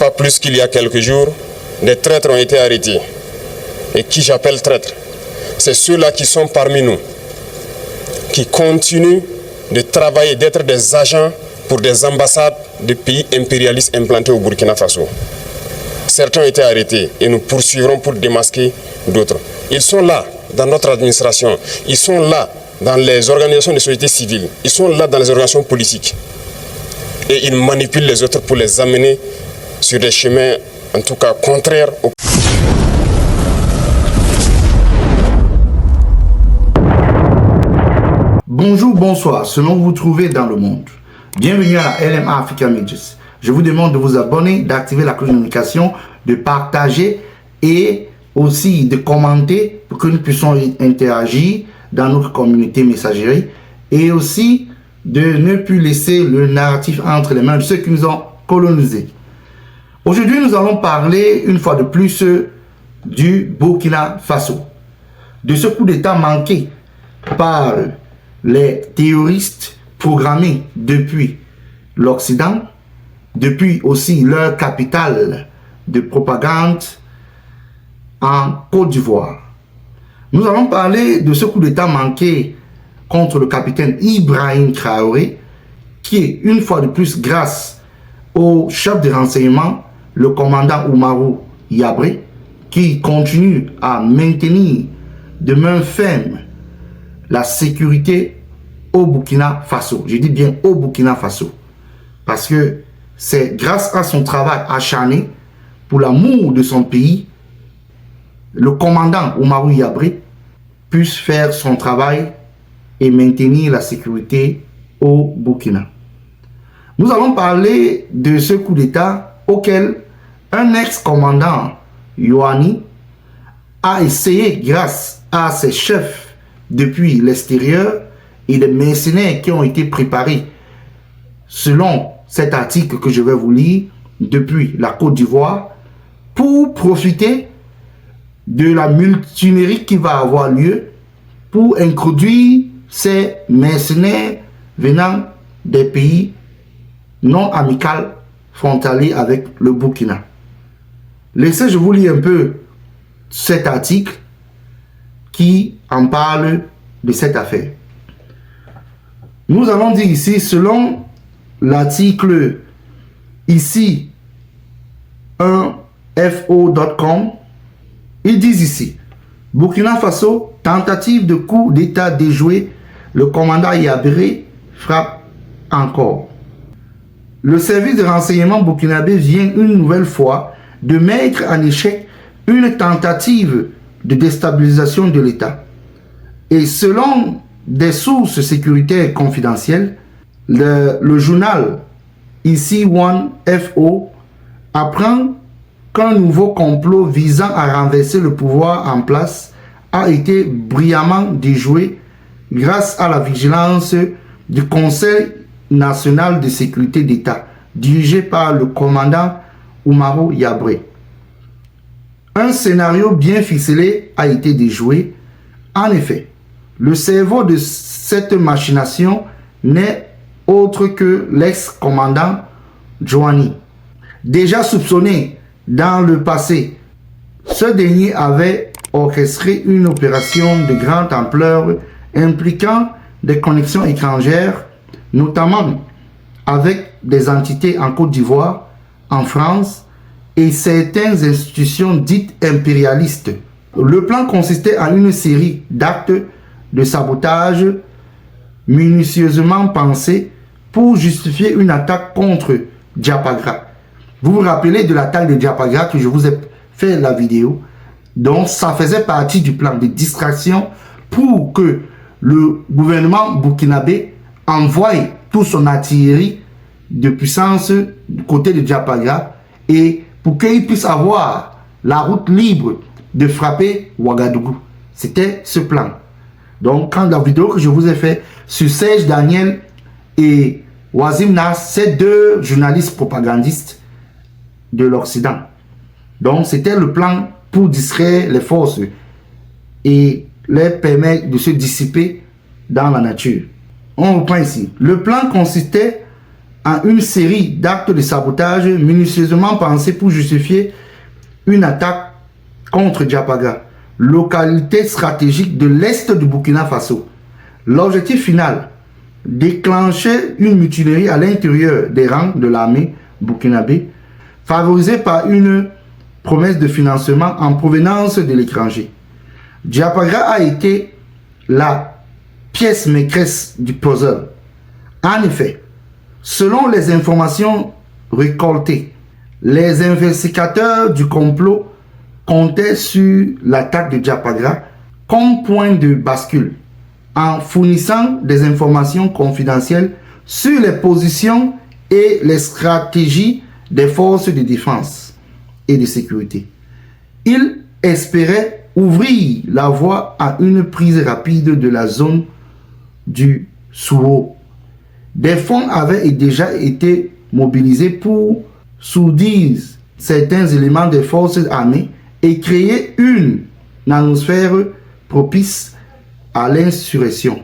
Pas plus qu'il y a quelques jours, des traîtres ont été arrêtés. Et qui j'appelle traîtres, c'est ceux-là qui sont parmi nous, qui continuent de travailler, d'être des agents pour des ambassades de pays impérialistes implantés au Burkina Faso. Certains ont été arrêtés et nous poursuivrons pour démasquer d'autres. Ils sont là dans notre administration, ils sont là dans les organisations de société civile, ils sont là dans les organisations politiques. Et ils manipulent les autres pour les amener sur des chemins, en tout cas, contraires au... Bonjour, bonsoir, selon vous vous trouvez dans le monde. Bienvenue à la LMA Africa Medias. Je vous demande de vous abonner, d'activer la cloche de notification, de partager et aussi de commenter pour que nous puissions interagir dans notre communauté messagerie et aussi de ne plus laisser le narratif entre les mains de ceux qui nous ont colonisés. Aujourd'hui, nous allons parler une fois de plus du Burkina Faso, de ce coup d'État manqué par les terroristes programmés depuis l'Occident, depuis aussi leur capitale de propagande en Côte d'Ivoire. Nous allons parler de ce coup d'État manqué contre le capitaine Ibrahim Traoré, qui est une fois de plus grâce au chef de renseignement, le commandant Oumarou Yabré, qui continue à maintenir de main ferme la sécurité au Burkina Faso. Je dis bien au Burkina Faso. Parce que c'est grâce à son travail acharné pour l'amour de son pays, le commandant Oumarou Yabré puisse faire son travail et maintenir la sécurité au Burkina. Nous allons parler de ce coup d'État auquel un ex-commandant Yoani a essayé, grâce à ses chefs depuis l'extérieur et les mercenaires qui ont été préparés selon cet article que je vais vous lire depuis la Côte d'Ivoire, pour profiter de la mutinerie qui va avoir lieu pour introduire ces mercenaires venant des pays non amicaux frontaliers avec le Burkina. Laissez, je vous lis un peu cet article qui en parle de cette affaire. Nous allons dire ici, selon l'article ici, 1fo.com, ils disent ici, Burkina Faso, tentative de coup d'État déjoué, le commandant Yabré frappe encore. Le service de renseignement burkinabé vient une nouvelle fois de mettre en échec une tentative de déstabilisation de l'État. Et selon des sources sécuritaires confidentielles, le journal ici 1FO apprend qu'un nouveau complot visant à renverser le pouvoir en place a été brillamment déjoué grâce à la vigilance du Conseil national de sécurité d'État, dirigé par le commandant Oumarou Yabré. Un scénario bien ficelé a été déjoué. En effet, le cerveau de cette machination n'est autre que l'ex-commandant Joani. Déjà soupçonné dans le passé, ce dernier avait orchestré une opération de grande ampleur impliquant des connexions étrangères, notamment avec des entités en Côte d'Ivoire, en France et certaines institutions dites impérialistes. Le plan consistait en une série d'actes de sabotage minutieusement pensés pour justifier une attaque contre Diapagra. Vous vous rappelez de l'attaque de Diapagra que je vous ai fait la vidéo. Donc ça faisait partie du plan de distraction pour que le gouvernement burkinabé envoie toute son artillerie de puissance du côté de Diapagra et pour qu'il puisse avoir la route libre de frapper Ouagadougou. C'était ce plan. Donc quand la vidéo que je vous ai fait sur Serge Daniel et Wazim Nas, ces deux journalistes propagandistes de l'Occident. Donc c'était le plan pour distraire les forces et les permettre de se dissiper dans la nature. On reprend ici. Le plan consistait en une série d'actes de sabotage minutieusement pensés pour justifier une attaque contre Diapaga, localité stratégique de l'est du Burkina Faso. L'objectif final, déclencher une mutinerie à l'intérieur des rangs de l'armée burkinabé, favorisée par une promesse de financement en provenance de l'étranger. Diapaga a été la pièce maîtresse du puzzle. En effet, selon les informations récoltées, les investigateurs du complot comptaient sur l'attaque de Diapaga comme point de bascule, en fournissant des informations confidentielles sur les positions et les stratégies des forces de défense et de sécurité. Ils espéraient ouvrir la voie à une prise rapide de la zone du Souo. Des fonds avaient déjà été mobilisés pour soudir certains éléments des forces armées et créer une atmosphère propice à l'insurrection.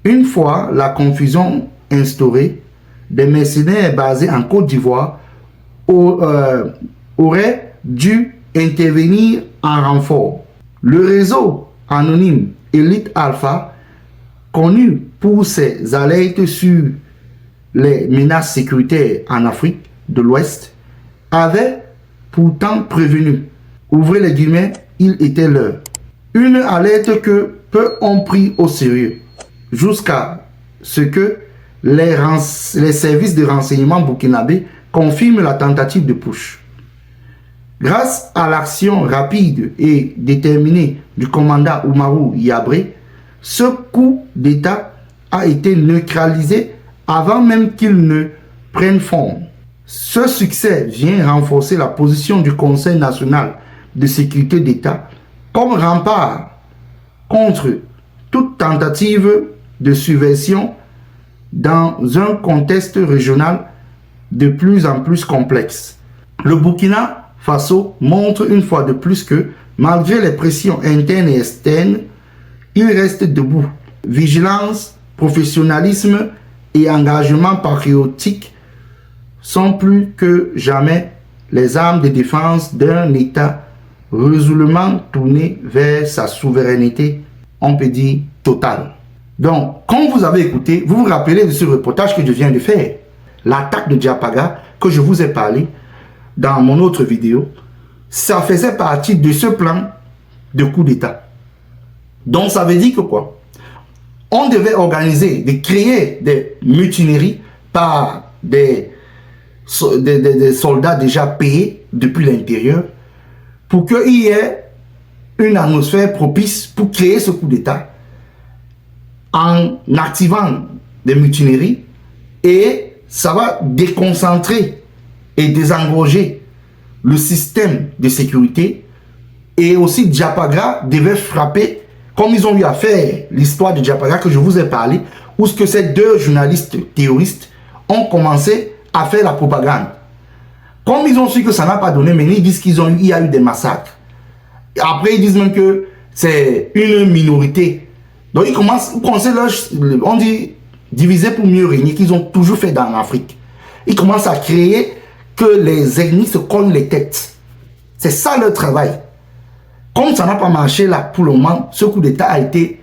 Une fois la confusion instaurée, des mercenaires basés en Côte d'Ivoire auraient dû intervenir en renfort. Le réseau anonyme Elite Alpha, connu pour ses alertes sur les menaces sécuritaires en Afrique de l'Ouest, avait pourtant prévenu. Ouvrez les guillemets, il était l'heure. Une alerte que peu ont pris au sérieux, jusqu'à ce que les services de renseignement burkinabés confirment la tentative de putsch. Grâce à l'action rapide et déterminée du commandant Oumarou Yabré, ce coup d'État a été neutralisé avant même qu'il ne prenne forme. Ce succès vient renforcer la position du Conseil national de sécurité d'État comme rempart contre toute tentative de subversion dans un contexte régional de plus en plus complexe. Le Burkina Faso montre une fois de plus que, malgré les pressions internes et externes, il reste debout. Vigilance, professionnalisme et engagement patriotique sont plus que jamais les armes de défense d'un État résolument tourné vers sa souveraineté, on peut dire, totale. Donc, comme vous avez écouté, vous vous rappelez de ce reportage que je viens de faire, l'attaque de Diapaga, que je vous ai parlé dans mon autre vidéo, ça faisait partie de ce plan de coup d'État. Donc, ça veut dire que quoi? On devait organiser, de créer des mutineries par des soldats déjà payés depuis l'intérieur pour qu'il y ait une atmosphère propice pour créer ce coup d'État en activant des mutineries, et ça va déconcentrer et désengorger le système de sécurité. Et aussi Diapaga devait frapper, comme ils ont eu à faire l'histoire de Diapaga que je vous ai parlé, où ce que ces deux journalistes terroristes ont commencé à faire la propagande. Comme ils ont su que ça n'a pas donné, mais ils disent qu'il y a eu des massacres. Après, ils disent même que c'est une minorité. Donc, ils commencent, on dit, diviser pour mieux régner, qu'ils ont toujours fait dans l'Afrique. Ils commencent à créer que les ennemis se cognent les têtes. C'est ça leur travail. Comme ça n'a pas marché là pour le moment, ce coup d'État a été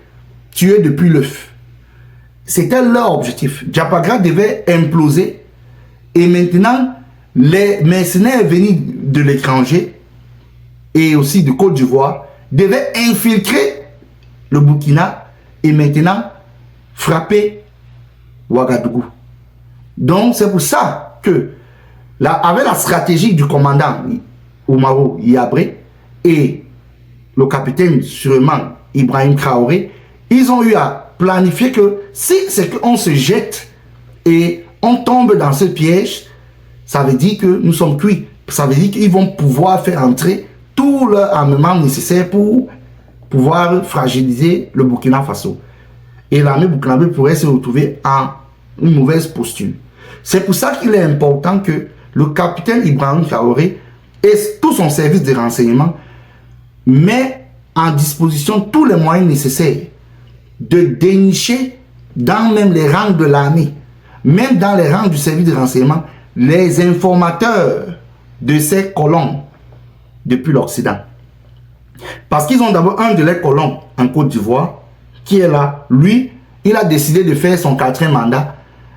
tué depuis l'œuf. C'était leur objectif. Diapaga devait imploser. Et maintenant, les mercenaires venus de l'étranger et aussi de Côte d'Ivoire devaient infiltrer le Burkina et maintenant frapper Ouagadougou. Donc c'est pour ça que, avec la stratégie du commandant Oumarou Yabré et le capitaine sûrement Ibrahim Traoré, ils ont eu à planifier que si c'est qu'on se jette et on tombe dans ce piège, ça veut dire que nous sommes cuits. Ça veut dire qu'ils vont pouvoir faire entrer tout leur armement nécessaire pour pouvoir fragiliser le Burkina Faso. Et l'armée burkinabé pourrait se retrouver en une mauvaise posture. C'est pour ça qu'il est important que le capitaine Ibrahim Traoré et tout son service de renseignement met en disposition tous les moyens nécessaires de dénicher dans même les rangs de l'armée même dans les rangs du service de renseignement, les informateurs de ces colons depuis l'Occident. Parce qu'ils ont d'abord un de leurs colons en Côte d'Ivoire qui est là. Lui, il a décidé de faire son 4e mandat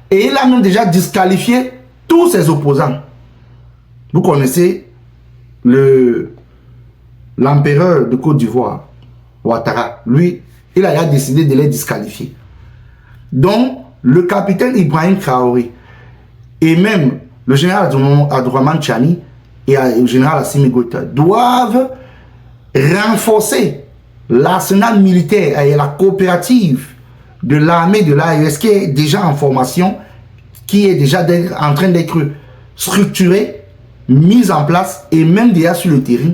et il a même déjà disqualifié tous ses opposants. Vous connaissez l'empereur de Côte d'Ivoire, Ouattara. Lui, il a décidé de les disqualifier. Donc, le capitaine Ibrahim Traoré et même le général Abdourahmane Tchani et le général Assimi Goïta doivent renforcer l'arsenal militaire et la coopérative de l'armée de l'AES qui est déjà en formation, qui est déjà en train d'être structurée, mise en place et même déjà sur le terrain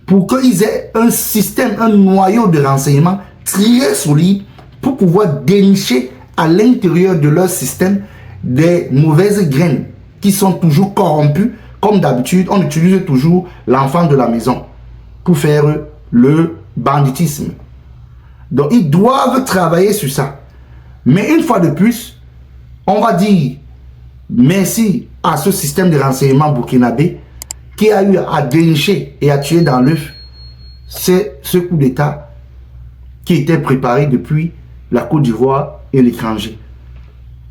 pour qu'ils aient un système, un noyau de renseignement très solide pour pouvoir dénicher à l'intérieur de leur système des mauvaises graines qui sont toujours corrompues. Comme d'habitude, on utilise toujours l'enfant de la maison pour faire le banditisme. Donc, ils doivent travailler sur ça. Mais une fois de plus, on va dire merci à ce système de renseignement burkinabé qui a eu à dénicher et à tuer dans l'œuf ce coup d'État qui était préparé depuis la Côte d'Ivoire et l'étranger.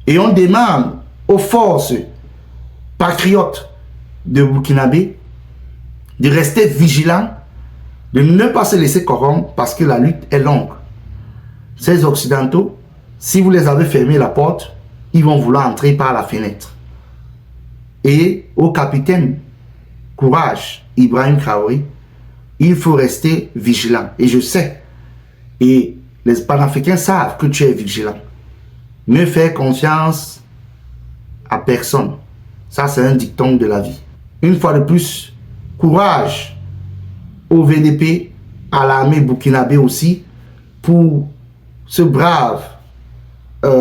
Et on demande aux forces patriotes de Burkinabé de rester vigilants, de ne pas se laisser corrompre parce que la lutte est longue. Ces Occidentaux, si vous les avez fermé la porte, ils vont vouloir entrer par la fenêtre. Et au capitaine, courage, Ibrahim Traoré, il faut rester vigilant. Et je sais, et les Panafricains savent que tu es vigilant. Ne fais confiance à personne. Ça, c'est un dicton de la vie. Une fois de plus, courage au VDP, à l'armée burkinabé aussi, pour ce brave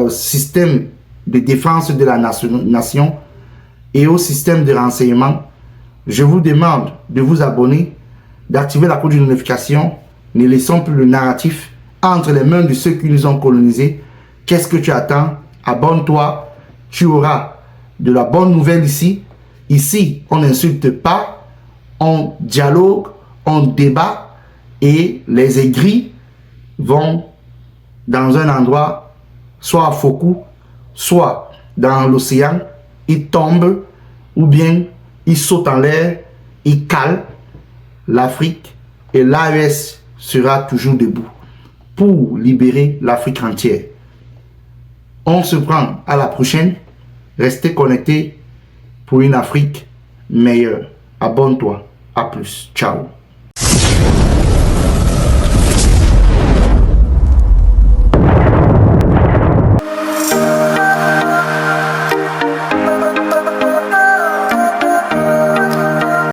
système de défense de la nation et au système de renseignement. Je vous demande de vous abonner, d'activer la cloche de notification. Ne laissons plus le narratif entre les mains de ceux qui nous ont colonisés. Qu'est-ce que tu attends? Abonne-toi, tu auras de la bonne nouvelle ici. Ici, on n'insulte pas, on dialogue, on débat et les aigris vont dans un endroit, soit à Fokou, soit dans l'océan, ils tombent ou bien ils sautent en l'air, ils calent l'Afrique et l'AES sera toujours debout pour libérer l'Afrique entière. On se prend à la prochaine. Restez connectés pour une Afrique meilleure. Abonne-toi. À plus. Ciao.